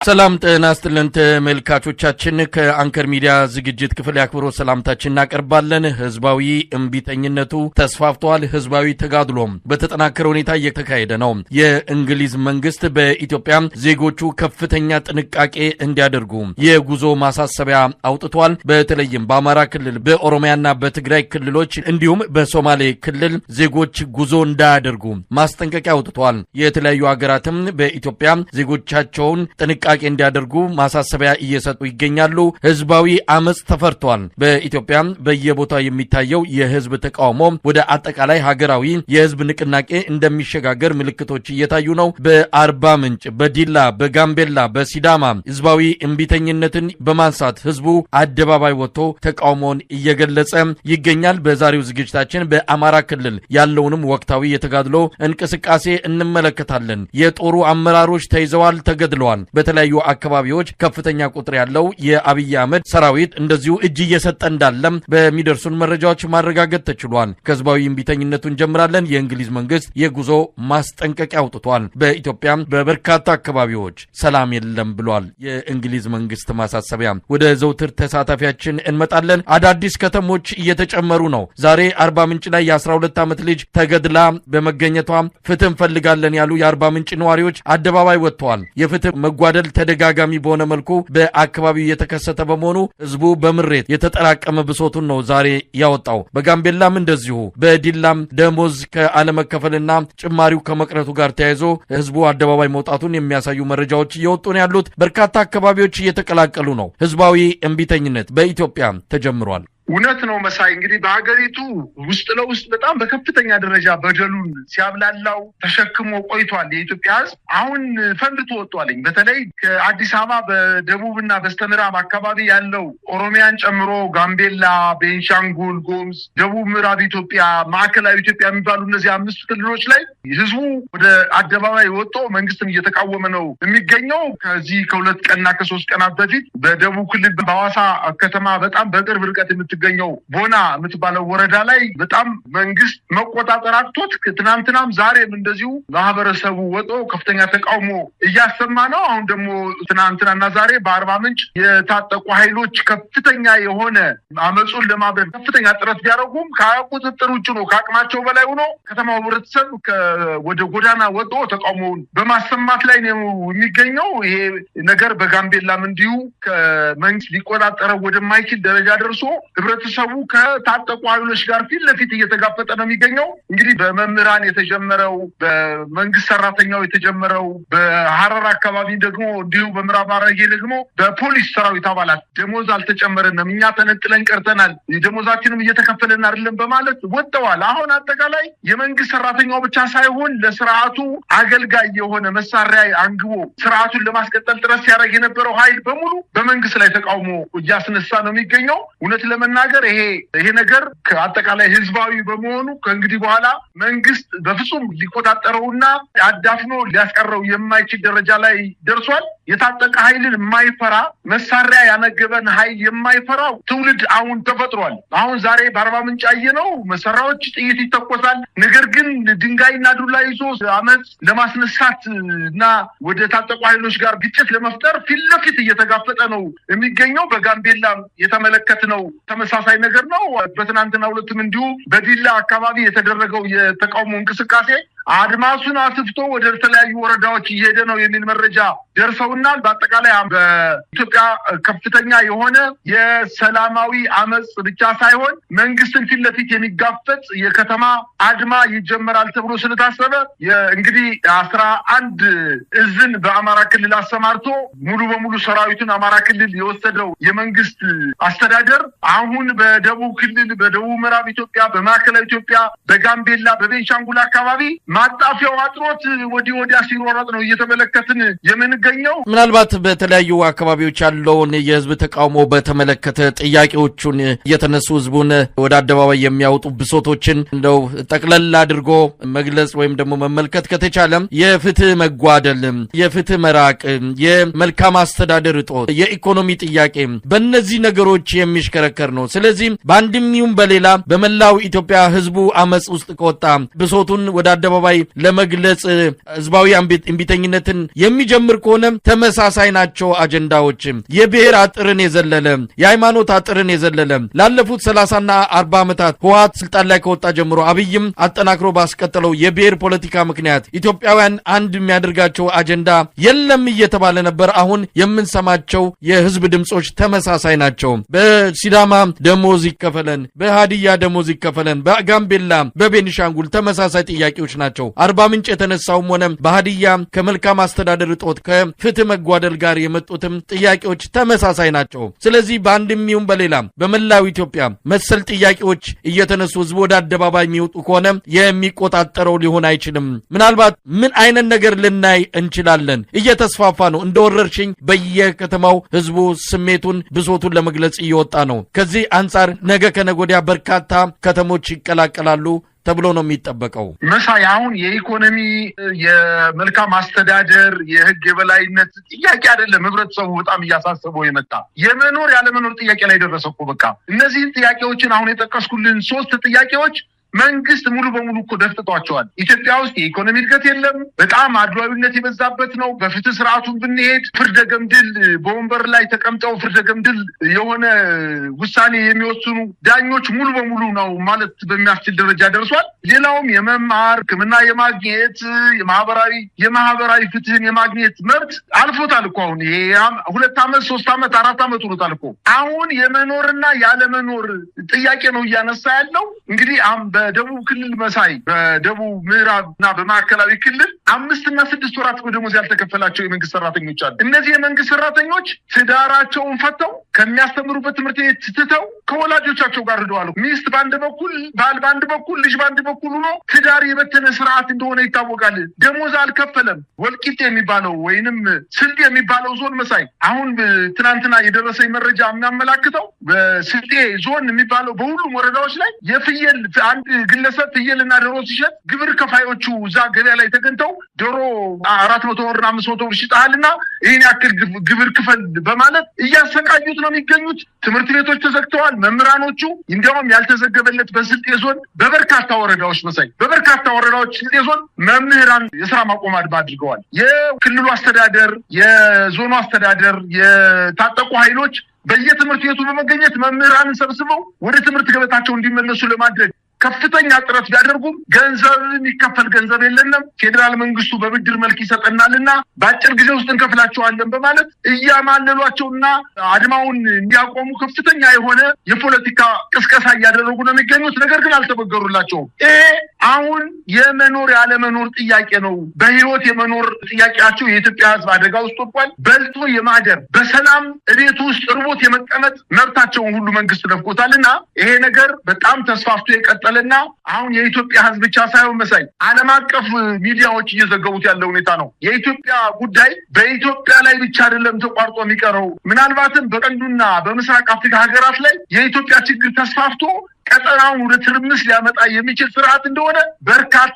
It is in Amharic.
ሰላም ጤና ይስጥልን ተመልካቾቻችን ከአንከር ሚዲያ ዝግጅት ክፍል ያክብሮት ሰላምታችንን እናቀርባለን። ህዝባዊ እምቢተኝነቱ ተስፋፍቷል። ህዝባዊ ተጋድሎም በተጠናከረ ሁኔታ እየተካሄደ ነው። የእንግሊዝ መንግስት በኢትዮጵያ ዜጎቹ ከፍተኛ ጥንቃቄ እንዲያደርጉ የጉዞ ማሳሰቢያ አውጥቷል። በተለይም በአማራ ክልል፣ በኦሮሚያና በትግራይ ክልሎች እንዲሁም በሶማሌ ክልል ዜጎች ጉዞ እንዳያደርጉ ማስጠንቀቂያ አውጥቷል። የተለያዩ ሀገራትም በኢትዮጵያ ዜጎቻቸውን ጥንቃቄ እንዲያደርጉ ማሳሰቢያ እየሰጡ ይገኛሉ። ህዝባዊ አመጽ ተፈርቷል። በኢትዮጵያ በየቦታው የሚታየው የህዝብ ተቃውሞ ወደ አጠቃላይ ሀገራዊ የህዝብ ንቅናቄ እንደሚሸጋገር ምልክቶች እየታዩ ነው። በአርባ ምንጭ፣ በዲላ፣ በጋምቤላ፣ በሲዳማ ህዝባዊ እምቢተኝነትን በማንሳት ህዝቡ አደባባይ ወጥቶ ተቃውሞውን እየገለጸ ይገኛል። በዛሬው ዝግጅታችን በአማራ ክልል ያለውንም ወቅታዊ የተጋድሎ እንቅስቃሴ እንመለከታለን። የጦሩ አመራሮች ተይዘዋል፣ ተገድለዋል። በተለያዩ አካባቢዎች ከፍተኛ ቁጥር ያለው የአብይ አህመድ ሰራዊት እንደዚሁ እጅ እየሰጠ እንዳለም በሚደርሱን መረጃዎች ማረጋገጥ ተችሏል። ከህዝባዊ እምቢተኝነቱ እንጀምራለን። የእንግሊዝ መንግስት የጉዞ ማስጠንቀቂያ አውጥቷል። በኢትዮጵያ በበርካታ አካባቢዎች ሰላም የለም ብሏል። የእንግሊዝ መንግስት ማሳሰቢያ። ወደ ዘውትር ተሳታፊያችን እንመጣለን። አዳዲስ ከተሞች እየተጨመሩ ነው። ዛሬ አርባ ምንጭ ላይ የ12 ዓመት ልጅ ተገድላ በመገኘቷ ፍትህ እንፈልጋለን ያሉ የአርባ ምንጭ ነዋሪዎች አደባባይ ወጥተዋል። የፍትህ መጓደል ተደጋጋሚ በሆነ መልኩ በአካባቢው የተከሰተ በመሆኑ ህዝቡ በምሬት የተጠራቀመ ብሶቱን ነው ዛሬ ያወጣው። በጋምቤላም እንደዚሁ፣ በዲላም ደሞዝ ከአለመከፈልና ጭማሪው ከመቅረቱ ጋር ተያይዞ ህዝቡ አደባባይ መውጣቱን የሚያሳዩ መረጃዎች እየወጡ ነው ያሉት። በርካታ አካባቢዎች እየተቀላቀሉ ነው። ህዝባዊ እምቢተኝነት በኢትዮጵያ ተጀምሯል። እውነት ነው መሳይ። እንግዲህ በሀገሪቱ ውስጥ ለውስጥ በጣም በከፍተኛ ደረጃ በደሉን ሲያብላላው ተሸክሞ ቆይቷል። የኢትዮጵያ ህዝብ አሁን ፈንድቶ ወጥቷልኝ። በተለይ ከአዲስ አበባ በደቡብና በስተምዕራብ አካባቢ ያለው ኦሮሚያን ጨምሮ ጋምቤላ፣ ቤንሻንጉል ጉሙዝ፣ ደቡብ ምዕራብ ኢትዮጵያ፣ ማዕከላዊ ኢትዮጵያ የሚባሉ እነዚህ 5 ክልሎች ላይ ህዝቡ ወደ አደባባይ ወጥቶ መንግስትን እየተቃወመ ነው የሚገኘው። ከዚህ ከ2 ቀንና ከ3 ቀናት በፊት በደቡብ ክልል በሐዋሳ ከተማ በጣም በቅርብ ርቀት ገኘው ቦና የምትባለው ወረዳ ላይ በጣም መንግስት መቆጣጠር አቅቶት ትናንትናም ዛሬም እንደዚሁ ማህበረሰቡ ወጦ ከፍተኛ ተቃውሞ እያሰማ ነው። አሁን ደግሞ ትናንትናና ዛሬ በአርባ ምንጭ የታጠቁ ኃይሎች ከፍተኛ የሆነ አመጹን ለማብረድ ከፍተኛ ጥረት ቢያደርጉም ከቁጥጥር ውጭ ነው፣ ከአቅማቸው በላይ ሆኖ ከተማው ህብረተሰብ ወደ ጎዳና ወጦ ተቃውሞውን በማሰማት ላይ ነው የሚገኘው። ይሄ ነገር በጋምቤላም እንዲሁ ከመንግስት ሊቆጣጠረው ወደማይችል ደረጃ ደርሶ ህብረተሰቡ ከታጠቁ ኃይሎች ጋር ፊት ለፊት እየተጋፈጠ ነው የሚገኘው። እንግዲህ በመምህራን የተጀመረው፣ በመንግስት ሰራተኛው የተጀመረው፣ በሐረር አካባቢ ደግሞ እንዲሁ በምዕራብ ሐረርጌ ደግሞ በፖሊስ ሰራዊት አባላት ደሞዝ አልተጨመረንም፣ እኛ ተነጥለን ቀርተናል፣ ደሞዛችንም እየተከፈለን አይደለም በማለት ወጥተዋል። አሁን አጠቃላይ የመንግስት ሰራተኛው ብቻ ሳይሆን ለስርዓቱ አገልጋይ የሆነ መሳሪያ አንግቦ ስርዓቱን ለማስቀጠል ጥረት ሲያደርግ የነበረው ኃይል በሙሉ በመንግስት ላይ ተቃውሞ እያስነሳ ነው የሚገኘው። እውነት ለመናገር ይሄ ነገር ከአጠቃላይ ህዝባዊ በመሆኑ ከእንግዲህ በኋላ መንግስት በፍጹም ሊቆጣጠረውና አዳፍኖ ሊያስቀረው የማይችል ደረጃ ላይ ደርሷል። የታጠቀ ኃይልን የማይፈራ መሳሪያ ያነገበን ኃይል የማይፈራው ትውልድ አሁን ተፈጥሯል። አሁን ዛሬ በአርባ ምንጭ ያየነው መሳሪያዎች፣ ጥይት ይተኮሳል። ነገር ግን ድንጋይና ዱላ ይዞ አመጽ ለማስነሳት እና ወደ ታጠቁ ኃይሎች ጋር ግጭት ለመፍጠር ፊት ለፊት እየተጋፈጠ ነው የሚገኘው። በጋምቤላ የተመለከትነው ተመሳሳይ ነገር ነው። በትናንትናው ዕለትም እንዲሁ በዲላ አካባቢ የተደረገው የተቃውሞ እንቅስቃሴ አድማሱን አስፍቶ ወደ ተለያዩ ወረዳዎች እየሄደ ነው የሚል መረጃ ደርሰውናል። በአጠቃላይ በኢትዮጵያ ከፍተኛ የሆነ የሰላማዊ አመጽ ብቻ ሳይሆን መንግስትን ፊት ለፊት የሚጋፈጥ የከተማ አድማ ይጀመራል ተብሎ ስለታሰበ እንግዲህ 11 እዝን በአማራ ክልል አሰማርቶ ሙሉ በሙሉ ሰራዊቱን አማራ ክልል የወሰደው የመንግስት አስተዳደር አሁን በደቡብ ክልል፣ በደቡብ ምዕራብ ኢትዮጵያ፣ በማዕከላዊ ኢትዮጵያ፣ በጋምቤላ፣ በቤንሻንጉል አካባቢ ማጣፊያው አጥሮት ወዲህ ወዲያ ሲሮረጥ ነው እየተመለከትን የምንገኘው። ምናልባት በተለያዩ አካባቢዎች ያለውን የህዝብ ተቃውሞ በተመለከተ ጥያቄዎቹን እየተነሱ ህዝቡን ወደ አደባባይ የሚያወጡ ብሶቶችን እንደው ጠቅለል አድርጎ መግለጽ ወይም ደግሞ መመልከት ከተቻለም የፍትህ መጓደል፣ የፍትህ መራቅ፣ የመልካም አስተዳደር እጦት፣ የኢኮኖሚ ጥያቄ በእነዚህ ነገሮች የሚሽከረከር ነው። ስለዚህ በአንድም ይሁን በሌላ በመላው ኢትዮጵያ ህዝቡ አመጽ ውስጥ ከወጣ ብሶቱን ወደ አደባባይ በአደባባይ ለመግለጽ ህዝባዊ እምቢተኝነትን የሚጀምር ከሆነ ተመሳሳይ ናቸው አጀንዳዎች። የብሔር አጥርን የዘለለ የሃይማኖት አጥርን የዘለለ ላለፉት 30ና 40 ዓመታት ህወሓት ስልጣን ላይ ከወጣ ጀምሮ አብይም አጠናክሮ ባስቀጠለው የብሔር ፖለቲካ ምክንያት ኢትዮጵያውያን አንድ የሚያደርጋቸው አጀንዳ የለም እየተባለ ነበር። አሁን የምንሰማቸው የህዝብ ድምጾች ተመሳሳይ ናቸው። በሲዳማ ደሞዝ ይከፈለን፣ በሃዲያ ደሞዝ ይከፈለን፣ በጋምቤላ በቤኒሻንጉል ተመሳሳይ ጥያቄዎች ናቸው። አርባ ምንጭ የተነሳውም ሆነ በሃዲያ ከመልካም አስተዳደር እጦት ከፍትህ መጓደል ጋር የመጡትም ጥያቄዎች ተመሳሳይ ናቸው። ስለዚህ በአንድም ይሁን በሌላ በመላው ኢትዮጵያ መሰል ጥያቄዎች እየተነሱ ህዝብ ወደ አደባባይ የሚወጡ ከሆነ የሚቆጣጠረው ሊሆን አይችልም። ምናልባት ምን አይነት ነገር ልናይ እንችላለን? እየተስፋፋ ነው። እንደ ወረርሽኝ በየከተማው ህዝቡ ስሜቱን ብሶቱን ለመግለጽ እየወጣ ነው። ከዚህ አንጻር ነገ ከነጎዲያ በርካታ ከተሞች ይቀላቀላሉ ተብሎ ነው የሚጠበቀው። መሳይ አሁን የኢኮኖሚ የመልካም አስተዳደር የህግ የበላይነት ጥያቄ አይደለም ህብረተሰቡ በጣም እያሳሰበው የመጣ የመኖር ያለመኖር ጥያቄ ላይ ደረሰው እኮ በቃ እነዚህን ጥያቄዎችን አሁን የጠቀስኩልን 3 ጥያቄዎች መንግስት ሙሉ በሙሉ እኮ ደፍጥጧቸዋል። ኢትዮጵያ ውስጥ የኢኮኖሚ እድገት የለም። በጣም አድሏዊነት የበዛበት ነው። በፍትህ ስርዓቱን ብንሄድ ፍርደ ገምድል በወንበር ላይ ተቀምጠው ፍርደ ገምድል የሆነ ውሳኔ የሚወስኑ ዳኞች ሙሉ በሙሉ ነው ማለት በሚያስችል ደረጃ ደርሷል። ሌላውም የመማር ሕክምና የማግኘት የማህበራዊ ፍትህን የማግኘት መብት አልፎታል እኮ አሁን ይሄ 2 ዓመት 3 ዓመት 4 ዓመት ሆኖታል እኮ። አሁን የመኖርና ያለመኖር ጥያቄ ነው እያነሳ ያለው። እንግዲህ በደቡብ ክልል መሳይ በደቡብ ምዕራብ እና በማዕከላዊ ክልል 5 እና 6 ወራት ደሞዝ ያልተከፈላቸው የመንግስት ሰራተኞች አሉ። እነዚህ የመንግስት ሰራተኞች ትዳራቸውን ፈተው ከሚያስተምሩበት ትምህርት ቤት ትተው ከወላጆቻቸው ጋር ሄደዋል። ሚስት በአንድ በኩል ባል በአንድ በኩል ልጅ በአንድ በኩል ሆኖ ትዳር የበተነ ስርዓት እንደሆነ ይታወቃል። ደሞዝ አልከፈለም። ወልቂጤ የሚባለው ወይንም ስልጤ የሚባለው ዞን መሳይ አሁን ትናንትና የደረሰኝ መረጃ የሚያመላክተው በስልጤ ዞን የሚባለው በሁሉም ወረዳዎች ላይ የፍየል አንድ ግለሰብ ፍየልና ዶሮ ሲሸጥ ግብር ከፋዮቹ እዛ ገበያ ላይ ተገኝተው ዶሮ 400 ብር 500 ብር ሽጣልና ይሄን ያክል ግብር ክፈል በማለት እያሰቃዩት ነው የሚገኙት። ትምህርት ቤቶች ተዘግተዋል። መምህራኖቹ እንዲያውም ያልተዘገበለት በስልጤ ዞን በበርካታ ወረዳዎች መሳይ በበርካታ ወረዳዎች ስልጤ ዞን መምህራን የስራ ማቆም አድማ አድርገዋል። የክልሉ አስተዳደር የዞኑ አስተዳደር የታጠቁ ኃይሎች በየትምህርት ቤቱ በመገኘት መምህራንን ሰብስበው ወደ ትምህርት ገበታቸው እንዲመለሱ ለማድረግ ከፍተኛ ጥረት ቢያደርጉም ገንዘብ የሚከፈል ገንዘብ የለንም፣ ፌዴራል መንግስቱ በብድር መልክ ይሰጠናልና በአጭር ጊዜ ውስጥ እንከፍላቸዋለን በማለት እያማለሏቸውና አድማውን እንዲያቆሙ ከፍተኛ የሆነ የፖለቲካ ቅስቀሳ እያደረጉ ነው የሚገኙት። ነገር ግን አልተበገሩላቸውም። ይሄ አሁን የመኖር ያለመኖር ጥያቄ ነው። በህይወት የመኖር ጥያቄያቸው የኢትዮጵያ ህዝብ አደጋ ውስጥ ወድቋል። በልቶ የማደር በሰላም እቤት ውስጥ እርቦት የመቀመጥ መብታቸውን ሁሉ መንግስት ነፍጎታልና ይሄ ነገር በጣም ተስፋፍቶ የቀጠለና አሁን የኢትዮጵያ ህዝብ ብቻ ሳይሆን መሳይ ዓለም አቀፍ ሚዲያዎች እየዘገቡት ያለው ሁኔታ ነው። የኢትዮጵያ ጉዳይ በኢትዮጵያ ላይ ብቻ አይደለም ተቋርጦ የሚቀረው። ምናልባትም በቀንዱና በምስራቅ አፍሪካ ሀገራት ላይ የኢትዮጵያ ችግር ተስፋፍቶ ቀጠናውን ወደ ትርምስ ሊያመጣ የሚችል ስርዓት እንደሆነ በርካታ